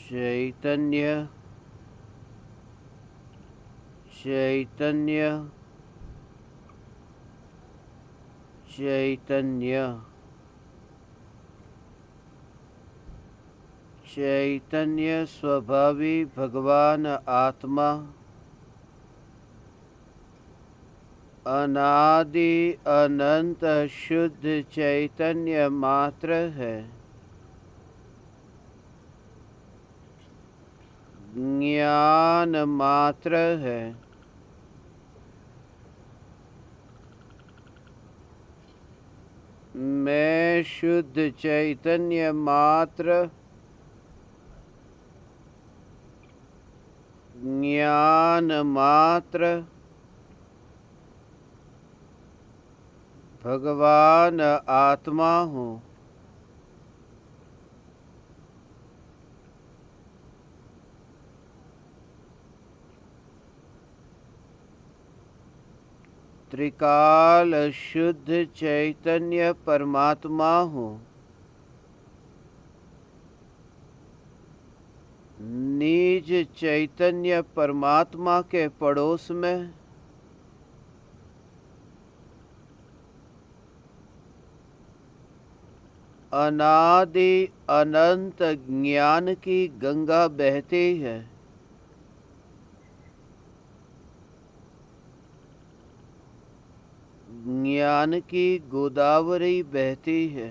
चैतन्य चैतन्य चैतन्य चैतन्य स्वभावी भगवान आत्मा अनादि अनंत शुद्ध चैतन्य मात्र है। ज्ञान मात्र है। मैं शुद्ध चैतन्य मात्र ज्ञान मात्र भगवान आत्मा हूँ। त्रिकाल शुद्ध चैतन्य परमात्मा हूँ। निज चैतन्य परमात्मा के पड़ोस में अनादि अनंत ज्ञान की गंगा बहती है। ज्ञान की गोदावरी बहती है।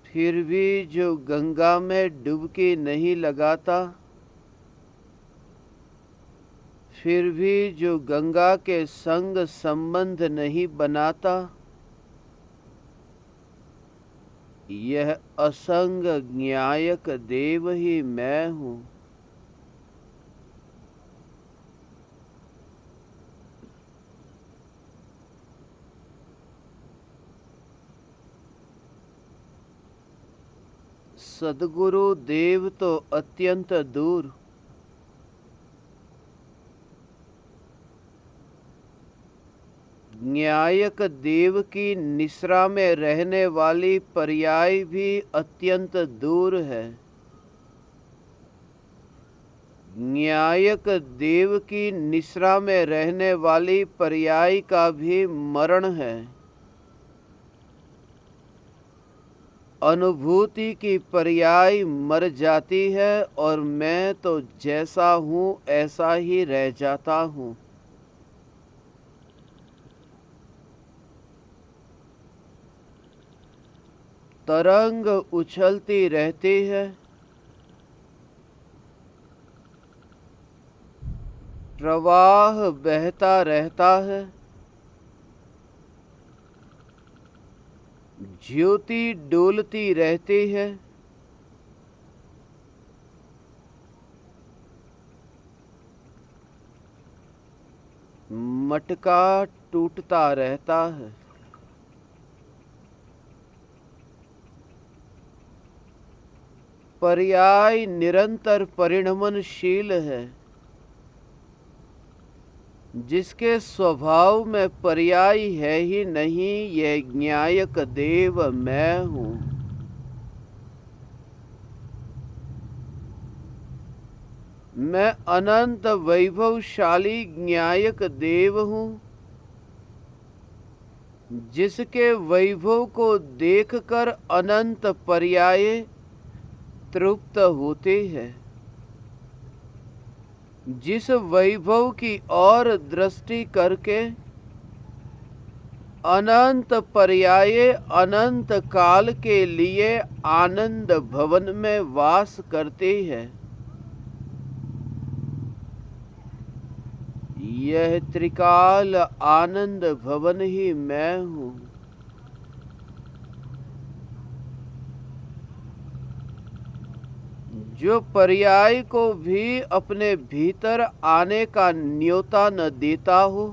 फिर भी जो गंगा में डुबकी नहीं लगाता, फिर भी जो गंगा के संग संबंध नहीं बनाता, यह असंग ज्ञायक देव ही मैं हूँ। सद्गुरु देव तो अत्यंत दूर, न्यायक देव की निश्रा में रहने वाली पर्याय भी अत्यंत दूर है। न्यायक देव की निश्रा में रहने वाली पर्याय का भी मरण है। अनुभूति की पर्याय मर जाती है और मैं तो जैसा हूँ ऐसा ही रह जाता हूँ। तरंग उछलती रहती है, प्रवाह बहता रहता है, ज्योति डोलती रहती है, मटका टूटता रहता है। पर्याय निरंतर परिणमनशील है। जिसके स्वभाव में पर्याय है ही नहीं, यह ज्ञायक देव मैं हूँ। मैं अनंत वैभवशाली ज्ञायक देव हूँ, जिसके वैभव को देखकर अनंत पर्याय तृप्त होते हैं। जिस वैभव की ओर दृष्टि करके अनंत पर्याय अनंत काल के लिए आनंद भवन में वास करते हैं, यह त्रिकाल आनंद भवन ही मैं हूँ। जो पर्याय को भी अपने भीतर आने का न्योता न देता हो,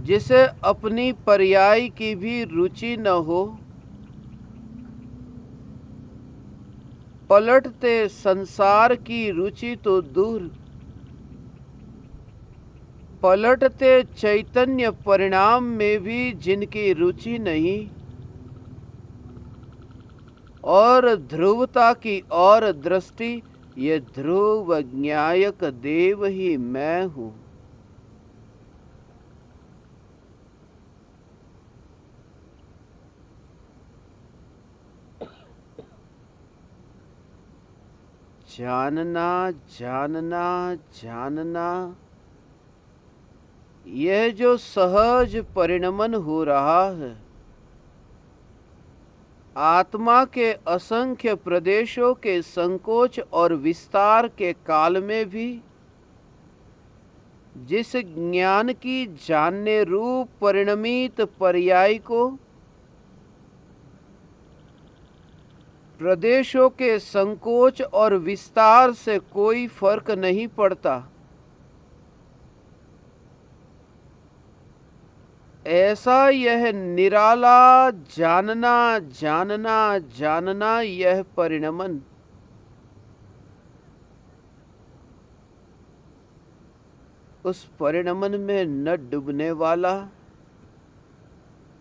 जिसे अपनी पर्याय की भी रुचि न हो, पलटते संसार की रुचि तो दूर, पलटते चैतन्य परिणाम में भी जिनकी रुचि नहीं और ध्रुवता की और दृष्टि, ये ध्रुव ज्ञायक देव ही मैं हूं। जानना जानना जानना, यह जो सहज परिणमन हो रहा है, आत्मा के असंख्य प्रदेशों के संकोच और विस्तार के काल में भी जिस ज्ञान की जानने रूप परिणमित पर्याय को प्रदेशों के संकोच और विस्तार से कोई फर्क नहीं पड़ता, ऐसा यह निराला जानना जानना जानना, यह परिणमन उस परिणमन में न डूबने वाला,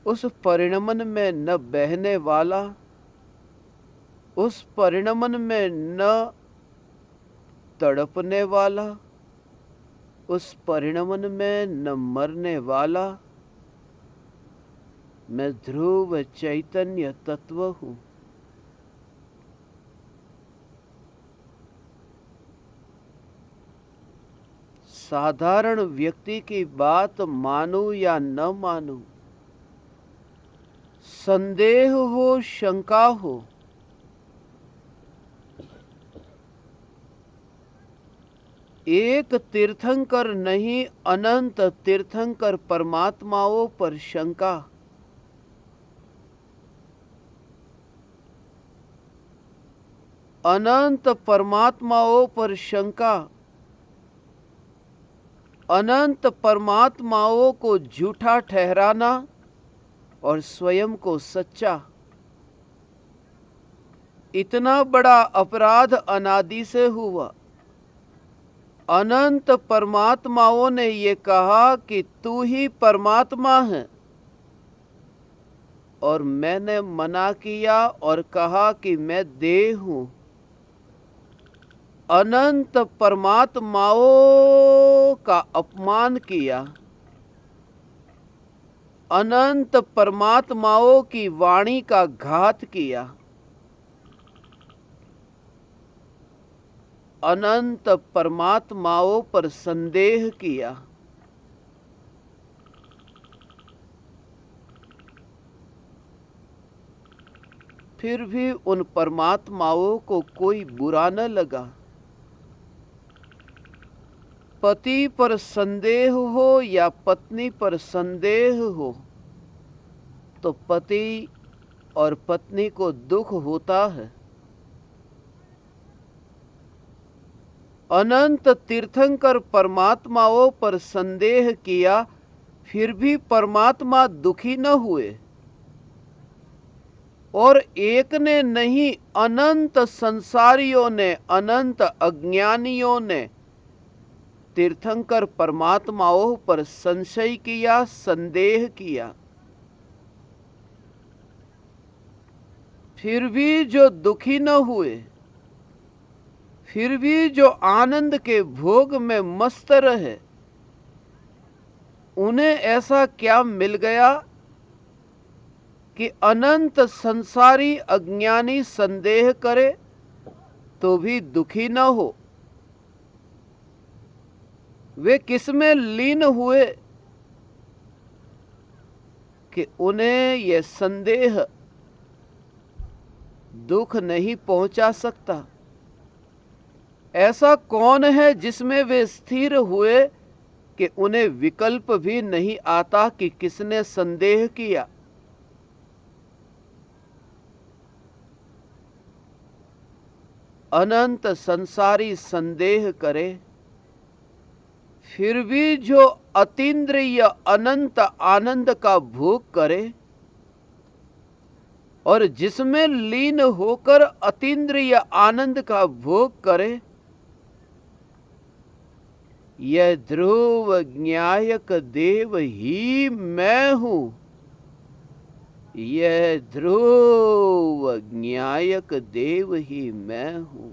उस परिणमन में न बहने वाला, उस परिणमन में न तड़पने वाला, उस परिणमन में न मरने वाला, मैं ध्रुव चैतन्य तत्व हूं। साधारण व्यक्ति की बात मानूं या न मानूं, संदेह हो शंका हो, एक तीर्थंकर नहीं अनंत तीर्थंकर परमात्माओं पर शंका, अनंत परमात्माओं पर शंका, अनंत परमात्माओं को झूठा ठहराना और स्वयं को सच्चा, इतना बड़ा अपराध अनादि से हुआ। अनंत परमात्माओं ने ये कहा कि तू ही परमात्मा है, और मैंने मना किया और कहा कि मैं देह हूं। अनंत परमात्माओं का अपमान किया, अनंत परमात्माओं की वाणी का घात किया, अनंत परमात्माओं पर संदेह किया, फिर भी उन परमात्माओं को कोई बुरा न लगा। पति पर संदेह हो या पत्नी पर संदेह हो, तो पति और पत्नी को दुख होता है। अनंत तीर्थंकर परमात्माओं पर संदेह किया, फिर भी परमात्मा दुखी न हुए, और एक ने नहीं, अनंत संसारियों ने, अनंत अज्ञानियों ने तीर्थंकर परमात्माओं पर संशय किया, संदेह किया, फिर भी जो दुखी न हुए, फिर भी जो आनंद के भोग में मस्त रहे, उन्हें ऐसा क्या मिल गया कि अनंत संसारी अज्ञानी संदेह करे तो भी दुखी न हो। वे किसमें लीन हुए कि उन्हें यह संदेह दुख नहीं पहुंचा सकता। ऐसा कौन है जिसमें वे स्थिर हुए कि उन्हें विकल्प भी नहीं आता कि किसने संदेह किया। अनंत संसारी संदेह करे, फिर भी जो अतीन्द्रिय अनंत आनंद का भोग करे, और जिसमें लीन होकर अतीन्द्रिय आनंद का भोग करे, यह ध्रुव ज्ञायक देव ही मैं हूं। यह ध्रुव ज्ञायक देव ही मैं हूं।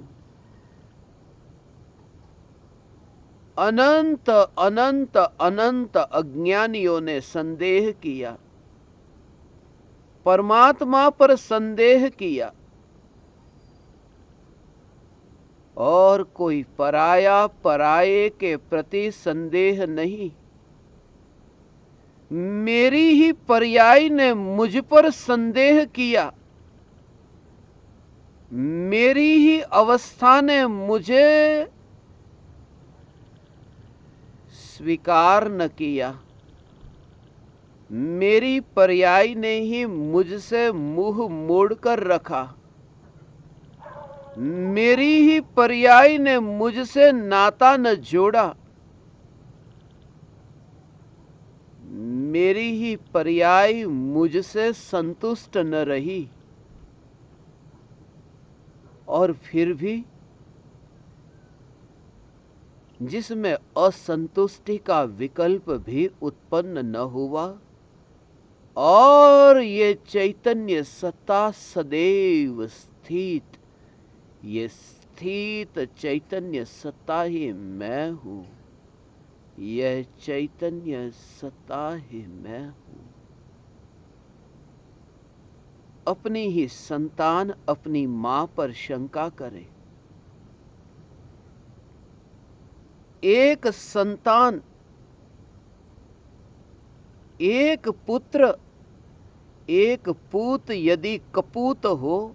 अनंत अनंत अनंत अज्ञानियों ने संदेह किया, परमात्मा पर संदेह किया, और कोई पराया पराये के प्रति संदेह नहीं। मेरी ही पर्याय ने मुझ पर संदेह किया, मेरी ही अवस्था ने मुझे स्वीकार न किया, मेरी पर्याय ने ही मुझसे मुंह मोड़कर रखा, मेरी ही पर्याय ने मुझसे नाता न जोड़ा, मेरी ही पर्याय मुझसे संतुष्ट न रही। और फिर भी जिसमें असंतुष्टि का विकल्प भी उत्पन्न न हुआ, और ये चैतन्य सत्ता सदैव स्थित, ये स्थित चैतन्य सत्ता ही मैं हूं। यह चैतन्य सत्ता ही मैं हूं। अपनी ही संतान अपनी मां पर शंका करे। एक संतान, एक पुत्र, एक पूत यदि कपूत हो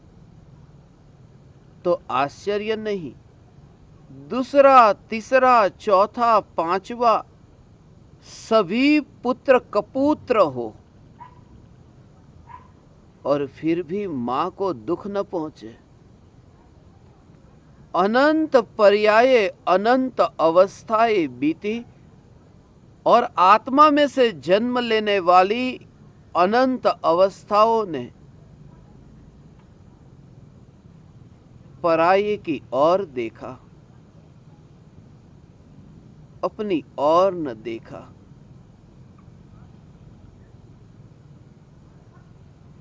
तो आश्चर्य नहीं। दूसरा, तीसरा, चौथा, पांचवा सभी पुत्र कपूत्र हो और फिर भी मां को दुख न पहुंचे। अनंत पर्याये अनंत अवस्थाएं बीती और आत्मा में से जन्म लेने वाली अनंत अवस्थाओं ने पराये की ओर देखा, अपनी ओर न देखा।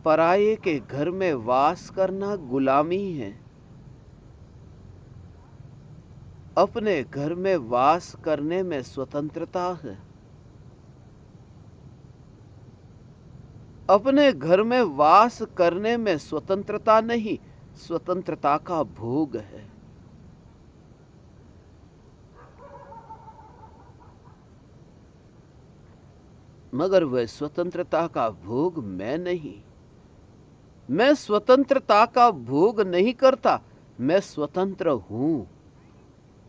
पराये के घर में वास करना गुलामी है, अपने घर में वास करने में स्वतंत्रता है। अपने घर में वास करने में स्वतंत्रता नहीं, स्वतंत्रता का भोग है। मगर वह स्वतंत्रता का भोग मैं नहीं। मैं स्वतंत्रता का भोग नहीं करता, मैं स्वतंत्र हूं।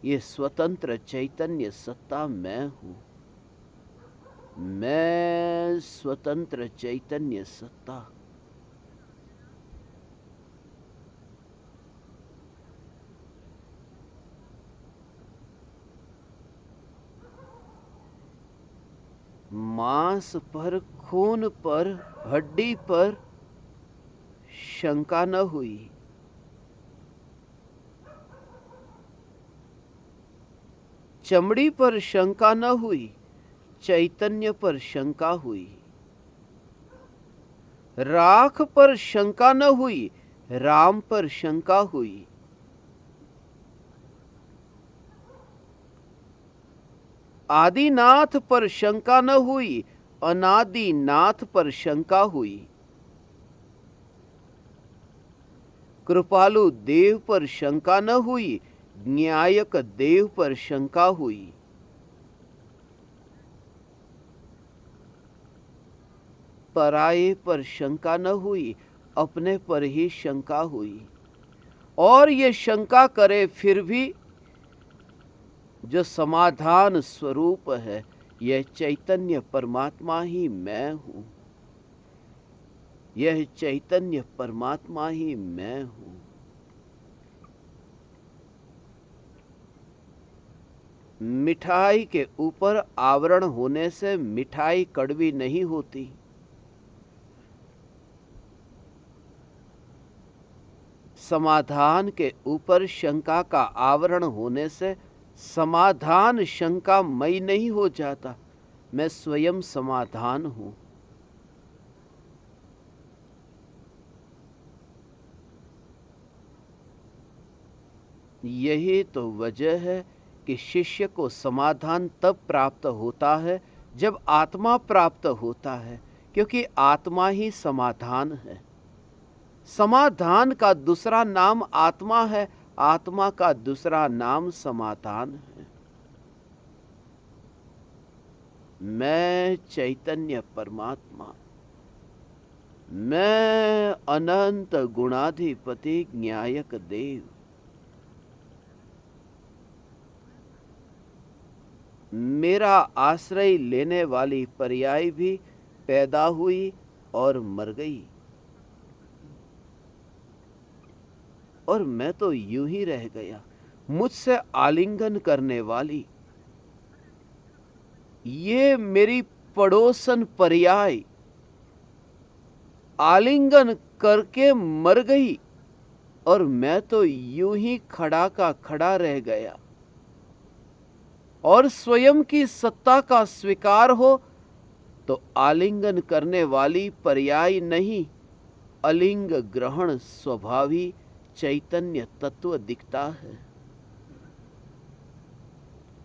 ये स्वतंत्र चैतन्य सत्ता मैं हूं। मैं स्वतंत्र चैतन्य सत्ता। मांस पर, खून पर, हड्डी पर शंका न हुई। चमड़ी पर शंका न हुई, चैतन्य पर शंका हुई। राख पर शंका न हुई, राम पर शंका हुई। आदिनाथ पर शंका न हुई, अनादिनाथ पर शंका हुई। कृपालु देव पर शंका न हुई, न्यायक देव पर शंका हुई। पराये पर शंका न हुई, अपने पर ही शंका हुई। और ये शंका करे फिर भी जो समाधान स्वरूप है, यह चैतन्य परमात्मा ही मैं हूं। यह चैतन्य परमात्मा ही मैं हूं। मिठाई के ऊपर आवरण होने से मिठाई कड़वी नहीं होती। समाधान के ऊपर शंका का आवरण होने से समाधान शंकामय नहीं हो जाता, मैं स्वयं समाधान हूं। यही तो वजह है कि शिष्य को समाधान तब प्राप्त होता है जब आत्मा प्राप्त होता है, क्योंकि आत्मा ही समाधान है। समाधान का दूसरा नाम आत्मा है, आत्मा का दूसरा नाम समाधान है। मैं चैतन्य परमात्मा, मैं अनंत गुणाधिपति ज्ञायक देव, मेरा आश्रय लेने वाली पर्याय भी पैदा हुई और मर गई, और मैं तो यूं ही रह गया। मुझसे आलिंगन करने वाली ये मेरी पड़ोसन पर्याय आलिंगन करके मर गई, और मैं तो यूं ही खड़ा का खड़ा रह गया। और स्वयं की सत्ता का स्वीकार हो तो आलिंगन करने वाली पर्याय नहीं, अलिंग ग्रहण स्वभावी चैतन्य तत्व दिखता है।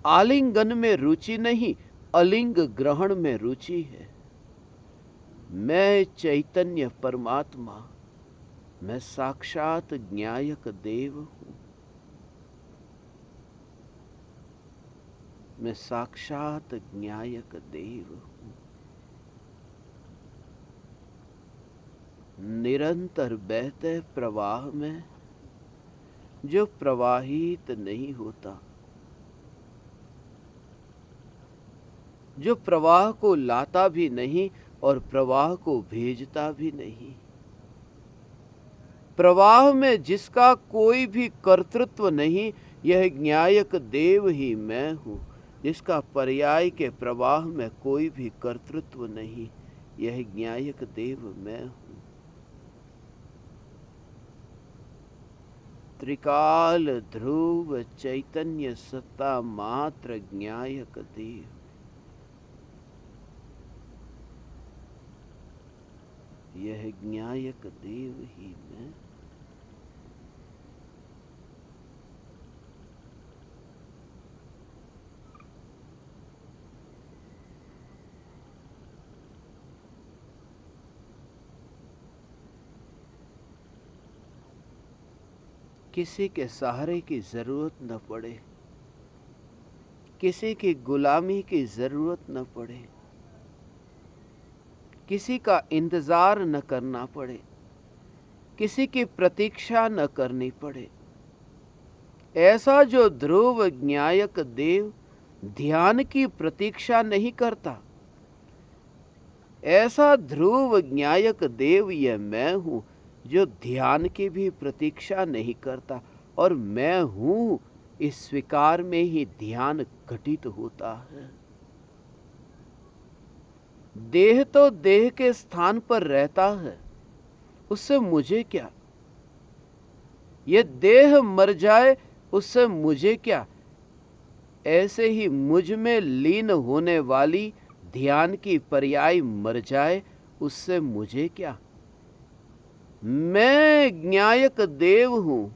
आलिंगन में रुचि नहीं, अलिंग ग्रहण में रुचि है। मैं चैतन्य परमात्मा, मैं साक्षात ज्ञायक देव हूं, मैं साक्षात ज्ञायक देव हूं। निरंतर बहते प्रवाह में जो प्रवाहित नहीं होता, जो प्रवाह को लाता भी नहीं और प्रवाह को भेजता भी नहीं, प्रवाह में जिसका कोई भी कर्तृत्व नहीं, यह ज्ञायक देव ही मैं हूं। जिसका पर्याय के प्रवाह में कोई भी कर्तृत्व नहीं, यह ज्ञायक देव मैं हूं। त्रिकाल ध्रुव चैतन्य सत्ता मात्र ज्ञायक देव, यह ज्ञायक देव ही मैं। किसी के सहारे की जरूरत न पड़े, किसी की गुलामी की जरूरत न पड़े, किसी का इंतजार न करना पड़े, किसी की प्रतीक्षा न करनी पड़े। ऐसा जो ध्रुव ज्ञायक देव ध्यान की प्रतीक्षा नहीं करता, ऐसा ध्रुव ज्ञायक देव यह मैं हूं जो ध्यान की भी प्रतीक्षा नहीं करता। और मैं हूं इस स्वीकार में ही ध्यान घटित होता है। देह तो देह के स्थान पर रहता है, उससे मुझे क्या। ये देह मर जाए उससे मुझे क्या। ऐसे ही मुझ में लीन होने वाली ध्यान की पर्याय मर जाए, उससे मुझे क्या। मैं ज्ञायक देव हूं,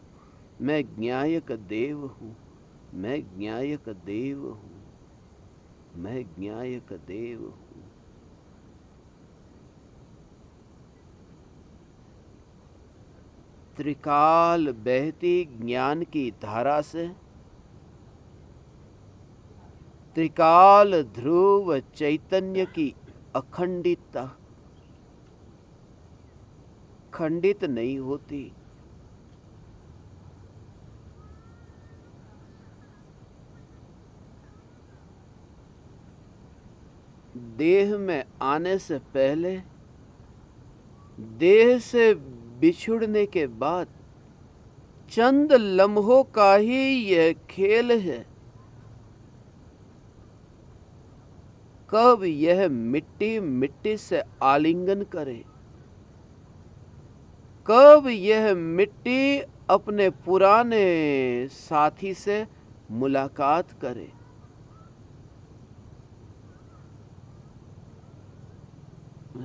मैं ज्ञायक देव हूं, मैं ज्ञायक देव हूं, मैं ज्ञायक देव हूं। त्रिकाल बहती ज्ञान की धारा से त्रिकाल ध्रुव चैतन्य की अखंडितता खंडित नहीं होती। देह में आने से पहले, देह से बिछुड़ने के बाद चंद लम्हों का ही यह खेल है। कब यह मिट्टी मिट्टी से आलिंगन करे, कब यह मिट्टी अपने पुराने साथी से मुलाकात करे।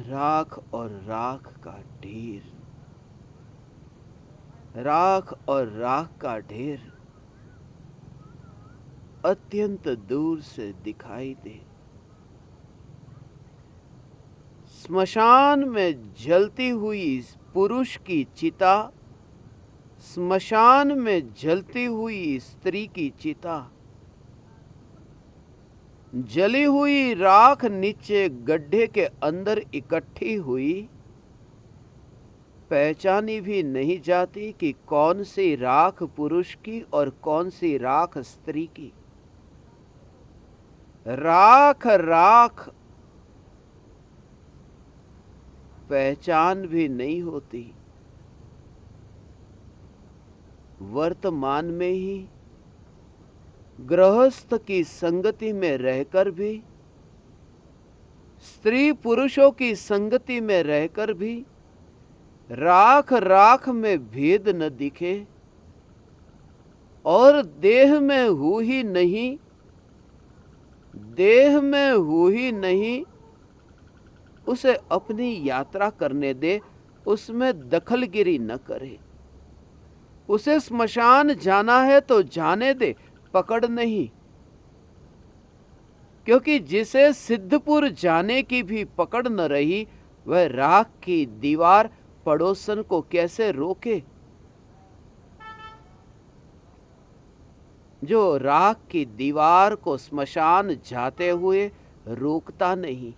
राख और राख का ढेर, राख और राख का ढेर अत्यंत दूर से दिखाई दे। स्मशान में जलती हुई पुरुष की चिता, स्मशान में जलती हुई स्त्री की चिता, जली हुई राख नीचे गड्ढे के अंदर इकट्ठी हुई, पहचानी भी नहीं जाती कि कौन सी राख पुरुष की और कौन सी राख स्त्री की। राख राख पहचान भी नहीं होती। वर्तमान में ही गृहस्थ की संगति में रहकर भी, स्त्री पुरुषों की संगति में रहकर भी राख राख में भेद न दिखे और देह में हूँ ही नहीं, देह में हूँ ही नहीं, उसे अपनी यात्रा करने दे, उसमें दखलगिरी न करे। उसे स्मशान जाना है तो जाने दे, पकड़ नहीं। क्योंकि जिसे सिद्धपुर जाने की भी पकड़ न रही, वह राख की दीवार पड़ोसन को कैसे रोके। जो राख की दीवार को स्मशान जाते हुए रोकता नहीं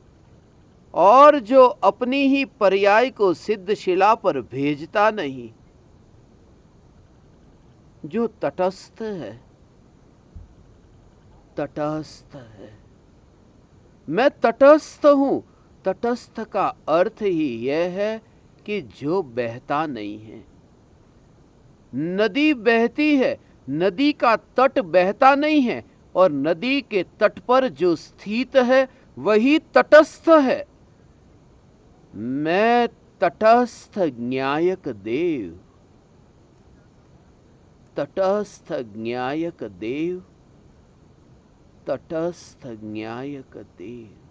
और जो अपनी ही पर्याय को सिद्ध शिला पर भेजता नहीं, जो तटस्थ है, तटस्थ है। मैं तटस्थ हूं। तटस्थ का अर्थ ही यह है कि जो बहता नहीं है। नदी बहती है, नदी का तट बहता नहीं है और नदी के तट पर जो स्थित है वही तटस्थ है। मैं तटस्थ न्यायक देव, तटस्थ न्यायक देव, तटस्थ न्यायक देव।